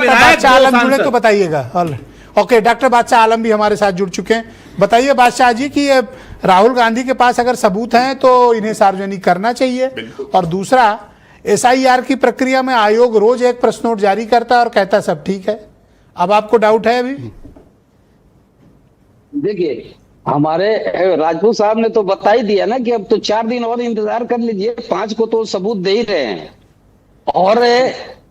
बादशाह आलम जुड़े तो बताइएगा। ओके, डॉक्टर बादशाह आलम भी हमारे साथ जुड़ चुके हैं। बताइए बादशाह जी कि ये राहुल गांधी के पास अगर सबूत हैं तो इन्हें सार्वजनिक करना चाहिए, और दूसरा एसआईआर की प्रक्रिया में आयोग रोज एक प्रेस नोट जारी करता है और कहता सब ठीक है। अब आपको डाउट है अभी? देखिए, हमारे राजपूत साहब ने तो बता ही दिया ना कि अब तो 4 दिन और इंतजार कर लीजिए, 5 को तो सबूत दे ही रहे हैं। और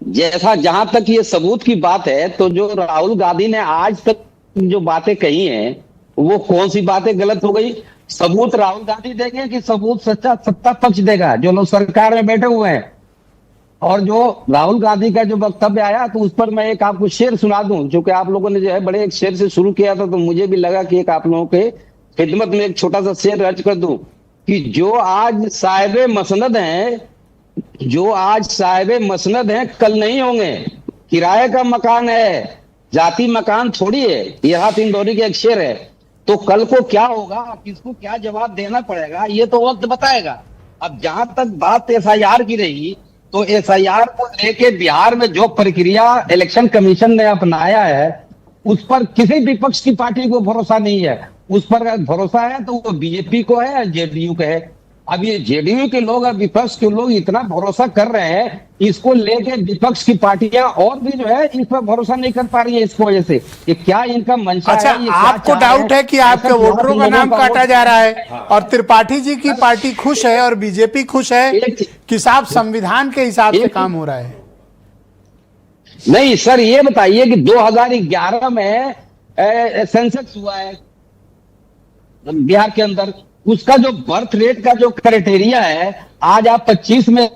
जैसा जहां तक ये सबूत की बात है, तो जो राहुल गांधी ने आज तक जो बातें कही हैं वो कौन सी बातें गलत हो गई? सबूत राहुल गांधी देंगे कि सबूत सत्ता पक्ष देगा, जो लोग सरकार में बैठे हुए हैं? और जो राहुल गांधी का जो वक्तव्य आया, तो उस पर मैं एक आपको शेर सुना दूं, जो कि आप लोगों ने जो है बड़े एक शेर से शुरू किया था, तो मुझे भी लगा कि एक आप लोगों के खिदमत में एक छोटा सा शेर रच कर दूं कि जो आज साहिबे मसनद हैं, जो आज साहिबे मसनद हैं, कल नहीं होंगे। किराए का मकान है, जाति मकान थोड़ी है। यह इंदौरी का एक शेर है। तो कल को क्या होगा, किसको क्या जवाब देना पड़ेगा, ये तो वक्त बताएगा। अब जहां तक बात एसआईआर की रही, तो एसआईआर को लेके बिहार में जो प्रक्रिया इलेक्शन कमीशन ने अपनाया है, उस पर किसी विपक्ष की पार्टी को भरोसा नहीं है। उस पर अगर भरोसा है तो वो बीजेपी को है या जेडीयू को है। अब ये जेडीयू के लोग और विपक्ष के लोग इतना भरोसा कर रहे हैं, इसको लेके विपक्ष की पार्टियां और भी जो है इस पर भरोसा नहीं कर पा रही है। इसकी वजह से ये क्या इनका मंशा अच्छा, है? आपको डाउट है कि आपके वोटरों का नाम काटा जा रहा है और त्रिपाठी जी की पार्टी खुश है और बीजेपी खुश है कि साहब संविधान के हिसाब से काम हो रहा है? नहीं सर, ये बताइए कि 2011 में सेंसस हुआ है बिहार के अंदर, उसका जो बर्थ रेट का जो क्राइटेरिया है, आज आप 25 में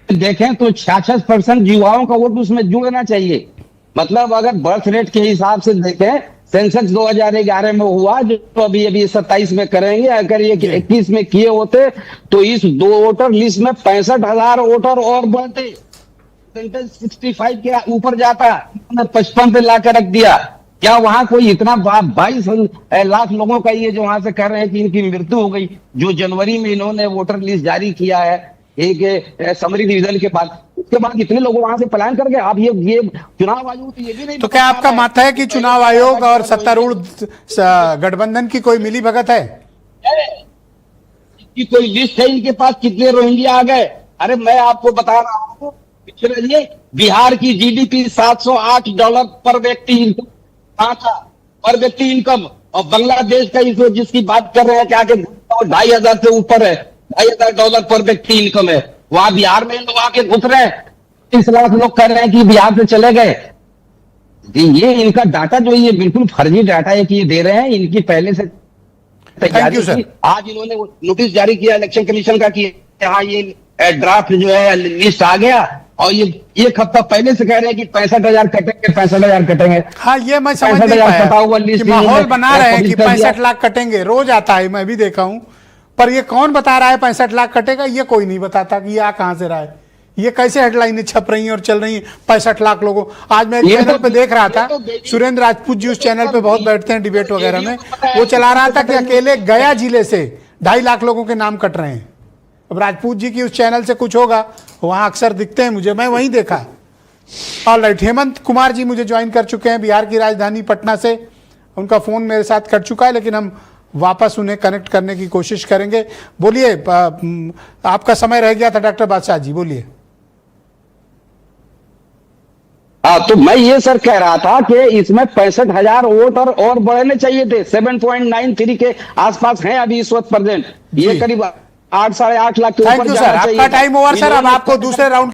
देखें तो 66% युवाओं का वोट उसमें जुड़ना चाहिए। मतलब अगर बर्थ रेट के हिसाब से देखें, सेंसस 2011 में हुआ, जो अभी 27 में करेंगे। अगर ये 21 में किए होते तो इस 2 वोटर लिस्ट में 65,000 वोटर और बढ़ते, 65 के ऊपर जाता। 55 पे लाकर रख दिया। क्या वहां कोई इतना 22 लाख लोगों का ये जो वहां से कर रहे हैं कि इनकी मृत्यु हो गई, जो जनवरी में इन्होंने वोटर लिस्ट जारी किया है एक समरी डिवीजन के बाद, उसके बाद कितने लोग वहां से पलायन कर गए? आप ये चुनाव आयोग तो ये भी नहीं। तो क्या आपका मानना है कि चुनाव आयोग और सत्तारूढ़ गठबंधन की कोई मिली भगत है? कि कोई लिस्ट है इनके पास कितने रोहिंग्या आ गए? अरे मैं आपको बता रहा हूँ, पिछले बिहार की जीडीपी $708 पर व्यक्ति था, पर व्यक्ति इनकम। और बांग्लादेश का इसको जिसकी बात कर रहे हैं कि आके $2,500 से ऊपर है, $2,500 पर व्यक्ति इनकम है। वहां बिहार में लोग आके घुस रहे हैं। 30 लाख लोग कह रहे हैं कि बिहार से चले गए। ये इनका डाटा जो ये बिल्कुल फर्जी डाटा है कि ये दे रहे हैं, इनकी पहले से तैयारी थी। आज इन्होंने नोटिस जारी किया इलेक्शन कमीशन का कि हाँ ये ड्राफ्ट जो है लिस्ट आ गया, और ये एक हफ्ता पहले से कह रहे हैं कि 65,000 कटेंगे, 65,000 कटेंगे। हाँ, ये मैं समझ नहीं पाया कि माहौल बना रहे हैं कि 65 लाख कटेंगे। रोज आता है, मैं भी देखा हूं, पर ये कौन बता रहा है 65 लाख कटेगा? ये कोई नहीं बताता कि ये आ कहां से रहा है। ये कैसे हेडलाइनें छप रही हैं और चल रही हैं 65 लाख लोगों। आज मैं एक चैनल पे देख रहा था, सुरेंद्र राजपूत जी उस चैनल पे बहुत बैठते हैं डिबेट वगैरह में, वो चला रहा था कि अकेले गया जिले से 2.5 लाख लोगों के नाम कट रहे हैं। अब राजपूत जी की उस चैनल से कुछ होगा, वहां अक्सर दिखते हैं मुझे, मैं वहीं देखा। ऑलराइट, हेमंत कुमार जी मुझे ज्वाइन कर चुके हैं बिहार की राजधानी पटना से। उनका फोन मेरे साथ कट चुका है, लेकिन हम वापस उन्हें कनेक्ट करने की कोशिश करेंगे। बोलिए, आपका समय रह गया था डॉक्टर बादशाह जी, बोलिए। हाँ, तो मैं ये सर कह रहा था कि इसमें 65,000 वोटर और बढ़ने चाहिए थे। 7.93 के आसपास हैं अभी इस वक्त प्रेजेंट। ये करीब 8 साढ़े 8 लाख के ऊपर जाना चाहिए। आपका टाइम ओवर सर। अब आपको दूसरे राउंड